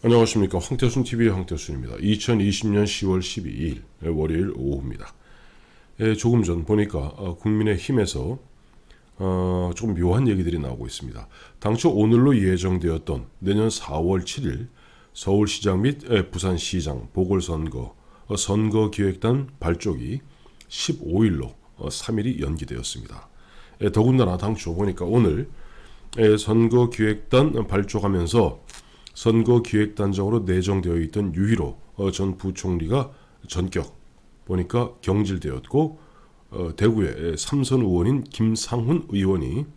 안녕하십니까. 황태순TV의 황태순입니다. 2020년 10월 12일 월요일 오후입니다. 조금 전 보니까 국민의힘에서 조금 묘한 얘기들이 나오고 있습니다. 당초 오늘로 예정되었던 내년 4월 7일 서울시장 및 부산시장 보궐선거 선거기획단 발족이 15일로 3일이 연기되었습니다. 더군다나 당초 보니까 오늘 선거기획단 발족하면서 선거기획단장으로 내정되어 있던 유희로 전 부총리가 전격 보니까 경질되었고, 대구의 삼선 의원인 김상훈 의원이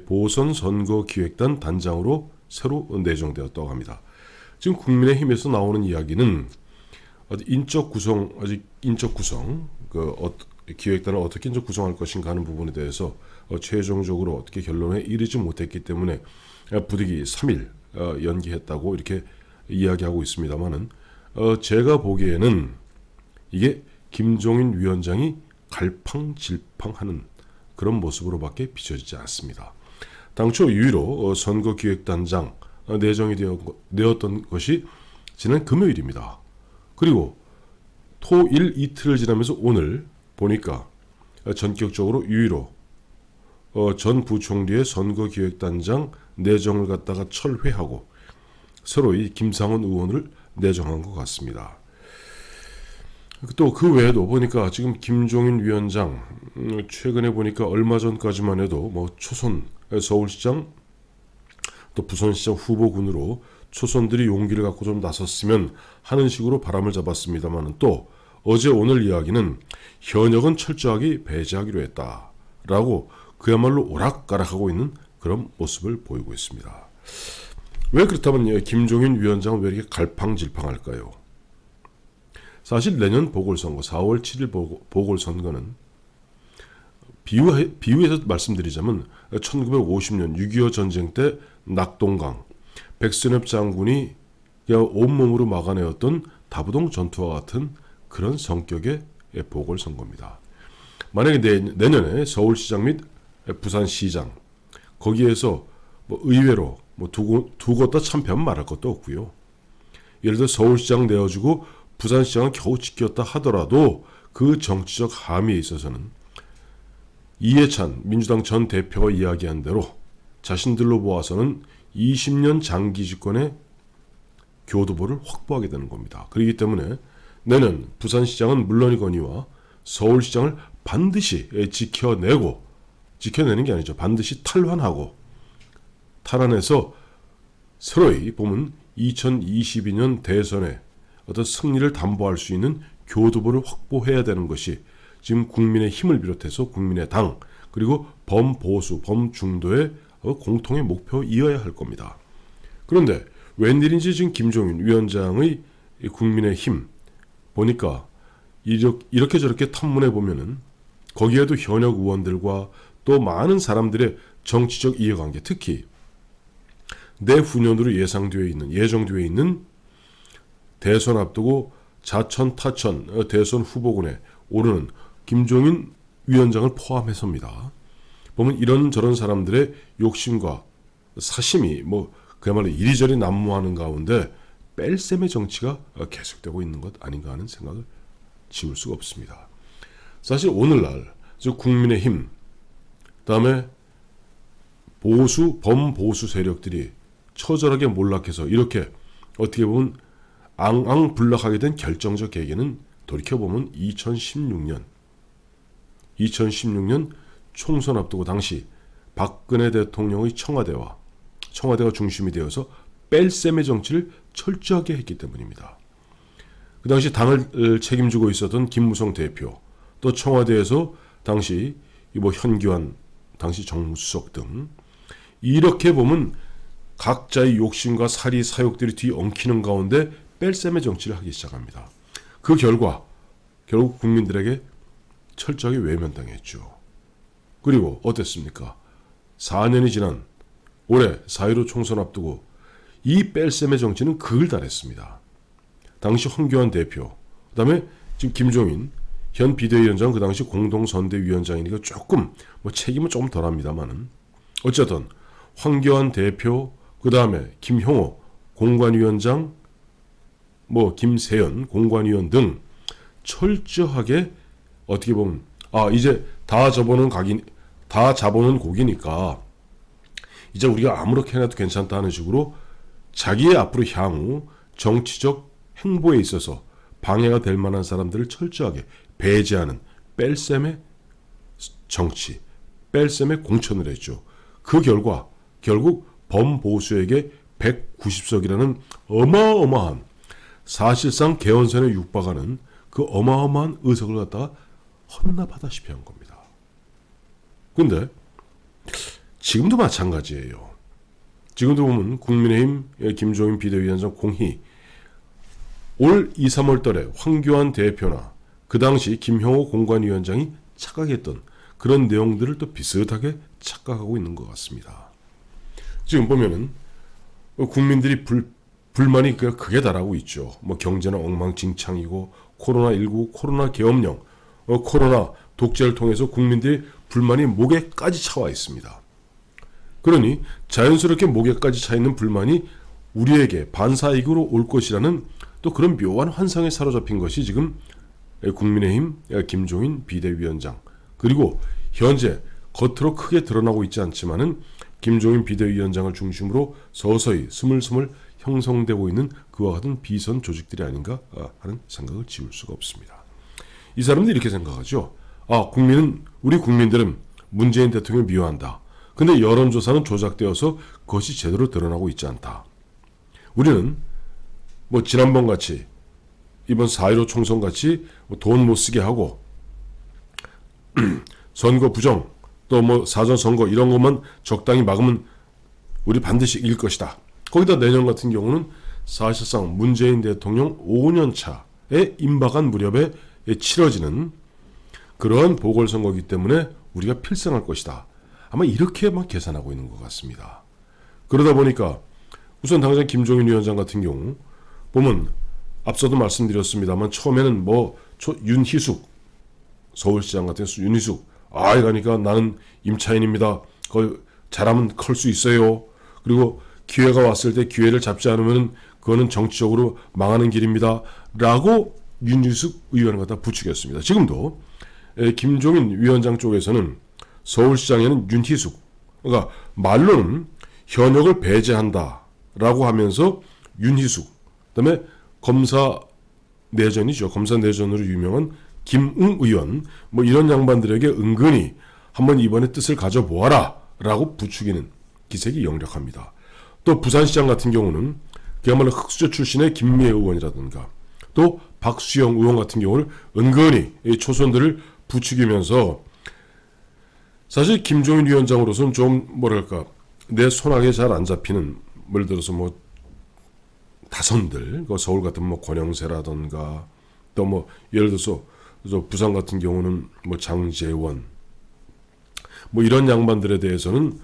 보선 선거기획단 단장으로 새로 내정되었다고 합니다. 지금 국민의힘에서 나오는 이야기는 인적 구성, 기획단을 어떻게 인적 구성할 것인가 하는 부분에 대해서 최종적으로 어떻게 결론에 이르지 못했기 때문에 부득이 3일 연기했다고 이렇게 이야기하고 있습니다만은, 제가 보기에는 이게 김종인 위원장이 갈팡질팡하는 그런 모습으로밖에 비춰지지 않습니다. 당초 유일로 선거기획단장 내정이 되었던 것이 지난 금요일입니다. 그리고 토일 이틀을 지나면서 오늘 보니까 전격적으로 유일로 전 부총리의 선거기획단장 내정을 갖다가 철회하고 새로 이 김상훈 의원을 내정한 것 같습니다. 또 그 외에도 보니까 지금 김종인 위원장 최근에 보니까 얼마 전까지만 해도 초선 서울시장 또 부산시장 후보군으로 초선들이 용기를 갖고 좀 나섰으면 하는 식으로 바람을 잡았습니다만, 또 어제 오늘 이야기는 현역은 철저하게 배제하기로 했다라고 그야말로 오락가락하고 있는 그런 모습을 보이고 있습니다. 왜 그렇다면 김종인 위원장은 왜 이렇게 갈팡질팡할까요? 사실 내년 보궐선거 4월 7일 보궐선거는 비유해서 말씀드리자면 1950년 6.25 전쟁 때 낙동강 백선엽 장군이 온몸으로 막아내었던 다부동 전투와 같은 그런 성격의 보궐선거입니다. 만약에 내년에 서울시장 및 부산시장 거기에서 의외로 두고 다 참패하면 말할 것도 없고요. 예를 들어 서울시장 내어주고 부산시장을 겨우 지켰다 하더라도 그 정치적 함의에 있어서는 이해찬 민주당 전 대표가 이야기한 대로 자신들로 보아서는 20년 장기 집권의 교두보를 확보하게 되는 겁니다. 그렇기 때문에 내년 부산시장은 물론이거니와 서울시장을 반드시 지켜내는 게 아니죠. 반드시 탈환해서 서로이 보면 2022년 대선에 어떤 승리를 담보할 수 있는 교두보를 확보해야 되는 것이 지금 국민의 힘을 비롯해서 국민의 당 그리고 범보수, 범중도의 공통의 목표이어야 할 겁니다. 그런데 웬일인지 지금 김종인 위원장의 국민의 힘 보니까 이렇게 저렇게 탐문해 보면은 거기에도 현역 의원들과 또 많은 사람들의 정치적 이해관계, 특히 내후년으로 예정되어 있는 대선 앞두고 자천 타천 대선 후보군에 오르는 김종인 위원장을 포함해서입니다. 보면 이런저런 사람들의 욕심과 사심이 그야말로 이리저리 난무하는 가운데 뺄셈의 정치가 계속되고 있는 것 아닌가 하는 생각을 지울 수가 없습니다. 사실 오늘날 국민의힘 그다음에 범보수 세력들이 처절하게 몰락해서 이렇게 어떻게 보면 앙앙불락하게 된 결정적 계기는 돌이켜보면 2016년 총선 앞두고 당시 박근혜 대통령의 청와대가 중심이 되어서 뺄셈의 정치를 철저하게 했기 때문입니다. 그 당시 당을 책임지고 있었던 김무성 대표, 또 청와대에서 당시 현기환 당시 정무수석 등 이렇게 보면 각자의 욕심과 사리 사욕들이 뒤엉키는 가운데 뺄셈의 정치를 하기 시작합니다. 그 결과 결국 국민들에게 철저하게 외면당했죠. 그리고 어땠습니까? 4년이 지난 올해 4.15 총선 앞두고 이 뺄셈의 정치는 극을 달했습니다. 당시 황교안 대표, 그 다음에 지금 김종인 현 비대위원장 그 당시 공동선대위원장이니까 조금 책임은 조금 덜합니다만은 어쨌든 황교안 대표 그 다음에 김형호 공관위원장, 김세연 공관위원 등 철저하게 어떻게 보면 이제 다 잡아놓은 고기니까 이제 우리가 아무렇게 해도 괜찮다 하는 식으로 자기의 앞으로 향후 정치적 행보에 있어서 방해가 될 만한 사람들을 철저하게 배제하는 뺄셈의 정치, 뺄셈의 공천을 했죠. 그 결과 결국 범보수에게 190석이라는 어마어마한, 사실상 개헌선에 육박하는 그 어마어마한 의석을 갖다가 헌납하다시피 한 겁니다. 근데 지금도 마찬가지예요. 지금도 보면 국민의힘 김종인 비대위원장 공히 올 2, 3월 달에 황교안 대표나 그 당시 김형호 공관위원장이 착각했던 그런 내용들을 또 비슷하게 착각하고 있는 것 같습니다. 지금 보면은 국민들이 불만이 크게 달하고 있죠. 경제는 엉망진창이고 코로나19, 코로나 계엄령, 코로나 독재를 통해서 국민들의 불만이 목에까지 차와 있습니다. 그러니 자연스럽게 목에까지 차 있는 불만이 우리에게 반사이익으로 올 것이라는 또 그런 묘한 환상에 사로잡힌 것이 지금 국민의힘 김종인 비대위원장, 그리고 현재 겉으로 크게 드러나고 있지 않지만은 김종인 비대위원장을 중심으로 서서히 스물스물 형성되고 있는 그와 같은 비선 조직들이 아닌가 하는 생각을 지울 수가 없습니다. 이 사람들이 이렇게 생각하죠. 우리 국민들은 문재인 대통령을 미워한다. 근데 여론조사는 조작되어서 그것이 제대로 드러나고 있지 않다. 우리는 지난번 같이 이번 4.15 총선 같이 돈 못 쓰게 하고 선거 부정 또 사전 선거 이런 것만 적당히 막으면 우리 반드시 이길 것이다. 거기다 내년 같은 경우는 사실상 문재인 대통령 5년 차에 임박한 무렵에 치러지는 그러한 보궐선거이기 때문에 우리가 필승할 것이다. 아마 이렇게만 계산하고 있는 것 같습니다. 그러다 보니까 우선 당장 김종인 위원장 같은 경우 보면 앞서도 말씀드렸습니다만 처음에는 윤희숙 서울시장 같은 윤희숙 가니까 나는 임차인입니다. 거의 잘하면 클 수 있어요. 그리고 기회가 왔을 때 기회를 잡지 않으면 그거는 정치적으로 망하는 길입니다. 라고 윤희숙 의원을 갖다 부추겼습니다. 지금도 김종인 위원장 쪽에서는 서울시장에는 윤희숙, 그러니까 말로는 현역을 배제한다라고 하면서 윤희숙, 그다음에 검사 내전이죠. 검사 내전으로 유명한 김웅 의원, 이런 양반들에게 은근히 한번 이번에 뜻을 가져보아라 라고 부추기는 기색이 역력합니다. 또 부산시장 같은 경우는 그야말로 흑수저 출신의 김미애 의원이라든가 또 박수영 의원 같은 경우를 은근히 초선들을 부추기면서 사실 김종인 위원장으로서는 좀 내 손아귀에 잘 안 잡히는, 예를 들어서 다선들, 서울 같은 권영세라든가 또 예를 들어서 부산 같은 경우는 장재원 이런 양반들에 대해서는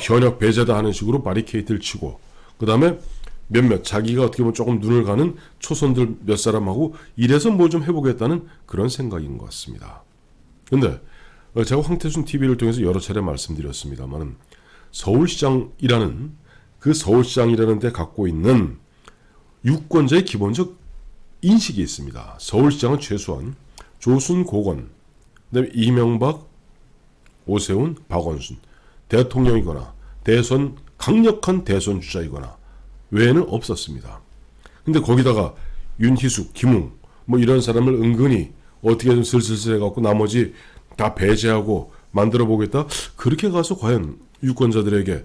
현역 배제다 하는 식으로 바리케이트를 치고, 그 다음에 몇몇 자기가 어떻게 보면 조금 눈을 가는 초선들 몇 사람하고 이래서 좀 해보겠다는 그런 생각인 것 같습니다. 근데 제가 황태순 TV를 통해서 여러 차례 말씀드렸습니다만 서울시장이라는 데 갖고 있는 유권자의 기본적 인식이 있습니다. 서울시장은 최소한 조순, 고건, 그다음에 이명박, 오세훈, 박원순 대통령이거나 강력한 대선 주자이거나 외에는 없었습니다. 근데 거기다가 윤희숙, 김웅 이런 사람을 은근히 어떻게든 슬슬슬 해갖고 나머지 다 배제하고 만들어 보겠다. 그렇게 가서 과연 유권자들에게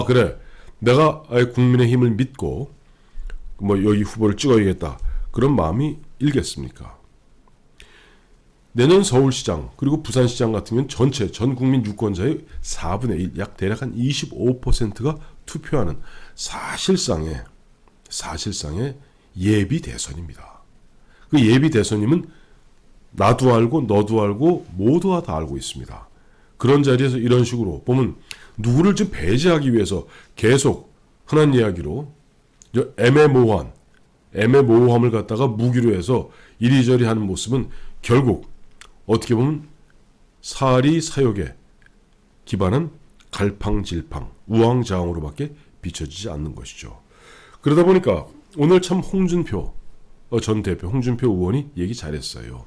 그래 내가 국민의힘을 믿고 여기 후보를 찍어야겠다 그런 마음이 일겠습니까? 내년 서울시장 그리고 부산시장 같은 경우는 전체 전 국민 유권자의 4분의 1, 약 대략 한 25%가 투표하는 사실상의 예비 대선입니다. 그 예비 대선임은 나도 알고 너도 알고 모두가 다 알고 있습니다. 그런 자리에서 이런 식으로 보면 누구를 좀 배제하기 위해서 계속 흔한 이야기로 애매모호함을 갖다가 무기로 해서 이리저리 하는 모습은 결국 어떻게 보면 사리사욕에 기반한 갈팡질팡, 우왕좌왕으로밖에 비춰지지 않는 것이죠. 그러다 보니까 오늘 참 홍준표 전 대표, 홍준표 의원이 얘기 잘했어요.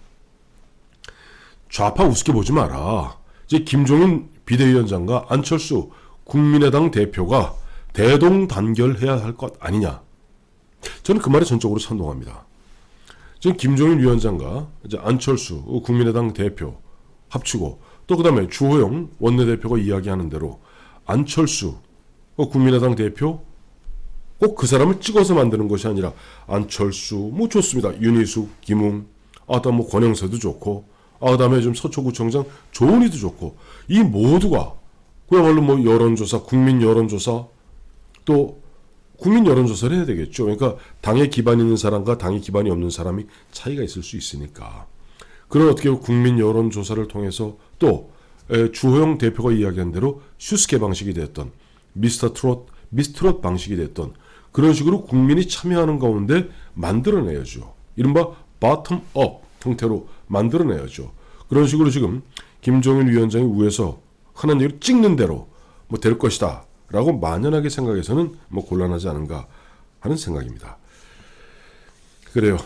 좌파 우습게 보지 마라. 이제 김종인 비대위원장과 안철수 국민의당 대표가 대동단결해야 할 것 아니냐. 저는 그 말에 전적으로 찬동합니다. 지금 김종인 위원장과 이제 안철수 국민의당 대표 합치고 또 그다음에 주호영 원내대표가 이야기하는 대로 안철수 국민의당 대표 꼭 그 사람을 찍어서 만드는 것이 아니라 안철수 뭐 좋습니다. 윤희숙, 김웅, 아다 뭐 권영세도 좋고 그다음에 좀 서초구청장 조은희도 좋고 이 모두가 그야말로 뭐 여론조사, 국민 여론조사 또 국민 여론조사를 해야 되겠죠. 그러니까 당에 기반 있는 사람과 당에 기반이 없는 사람이 차이가 있을 수 있으니까 그런 어떻게 국민 여론조사를 통해서 또 주호영 대표가 이야기한 대로 슈스케 방식이 됐던 미스트롯 방식이 됐던 그런 식으로 국민이 참여하는 가운데 만들어내야죠. 이른바 바텀업 형태로 만들어내야죠. 그런 식으로 지금 김종인 위원장이 위에서 흔한 얘기로 찍는 대로 뭐 될 것이다 라고 만연하게 생각해서는 뭐 곤란하지 않은가 하는 생각입니다. 그래요.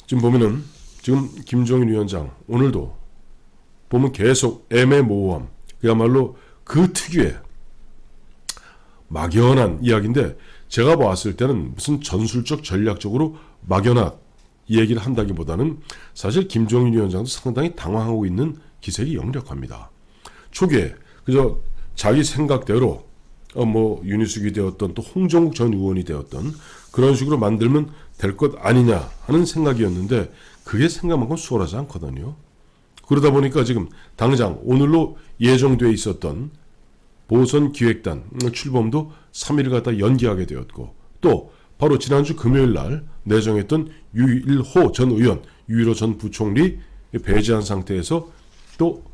지금 보면은 지금 김종인 위원장 오늘도 보면 계속 애매모호함 그야말로 그 특유의 막연한 이야기인데 제가 봤을 때는 무슨 전술적 전략적으로 막연한 얘기를 한다기보다는 사실 김종인 위원장도 상당히 당황하고 있는 기색이 역력합니다. 초기에 그저 자기 생각대로 뭐 윤희숙이 되었던 또 홍정욱 전 의원이 되었던 그런 식으로 만들면 될 것 아니냐 하는 생각이었는데 그게 생각만큼 수월하지 않거든요. 그러다 보니까 지금 당장 오늘로 예정돼 있었던 보선기획단 출범도 3일 갖다 연기하게 되었고 또 바로 지난주 금요일 날 내정했던 유일호 전 의원, 유일호 전 부총리 배제한 상태에서 또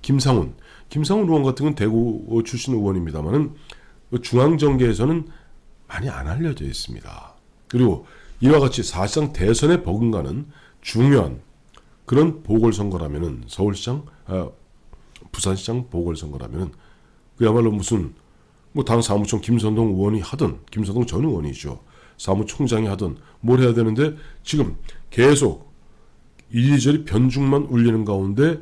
김상훈 의원 같은 건 대구 출신 의원입니다만은 중앙정계에서는 많이 안 알려져 있습니다. 그리고 이와 같이 사실상 대선에 버금가는 중요한 그런 보궐선거라면은 서울시장, 부산시장 보궐선거라면은 그야말로 무슨 뭐 당 사무총 김선동 의원이 하든 김선동 전 의원이죠. 사무총장이 하든 뭘 해야 되는데 지금 계속 이리저리 변죽만 울리는 가운데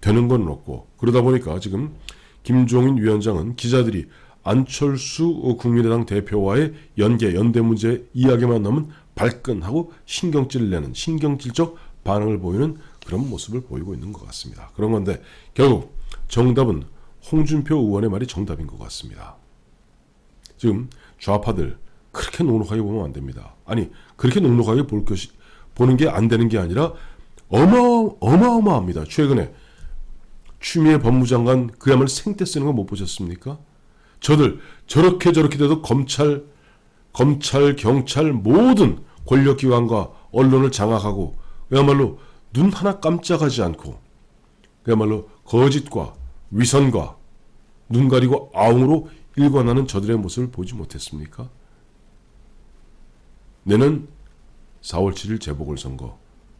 되는 건 없고 그러다 보니까 지금 김종인 위원장은 기자들이 안철수 국민의당 대표와의 연대 문제 이야기만 나오면 발끈하고 신경질을 내는 신경질적 반응을 보이는 그런 모습을 보이고 있는 것 같습니다. 그런 건데 결국 정답은 홍준표 의원의 말이 정답인 것 같습니다. 지금 좌파들 그렇게 녹록하게 보면 안 됩니다. 아니 그렇게 녹록하게 보는 게 안 되는 게 아니라 어마어마합니다. 최근에 추미애 법무장관 그야말로 생떼 쓰는 거 못 보셨습니까? 저들 저렇게 돼도 검찰, 경찰 모든 권력기관과 언론을 장악하고 그야말로 눈 하나 깜짝하지 않고 그야말로 거짓과 위선과 눈 가리고 아웅으로 일관하는 저들의 모습을 보지 못했습니까? 내년 4월 7일 재보궐선거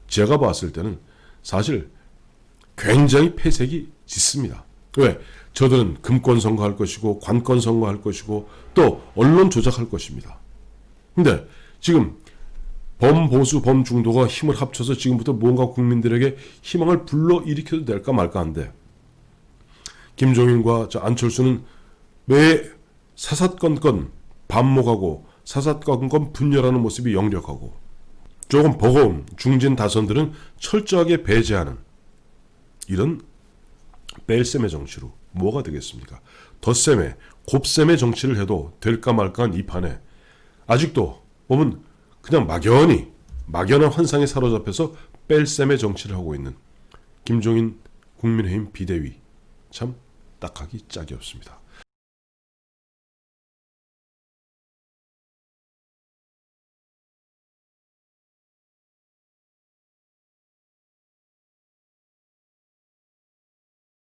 제가 봤을 때는 사실 굉장히 패색이 짙습니다. 왜? 저들은 금권 선거할 것이고 관권 선거할 것이고 또 언론 조작할 것입니다. 근데 지금 범보수 범중도가 힘을 합쳐서 지금부터 뭔가 국민들에게 희망을 불러일으켜도 될까 말까 한데 김종인과 안철수는 매 사사건건 반목하고 사사건건 분열하는 모습이 역력하고 조금 버거운 중진 다선들은 철저하게 배제하는 이런 뺄셈의 정치로 뭐가 되겠습니까? 덧셈의 곱셈의 정치를 해도 될까 말까한 이 판에 아직도 보면 그냥 막연한 환상에 사로잡혀서 뺄셈의 정치를 하고 있는 김종인 국민의힘 비대위 참 딱하기 짝이 없습니다.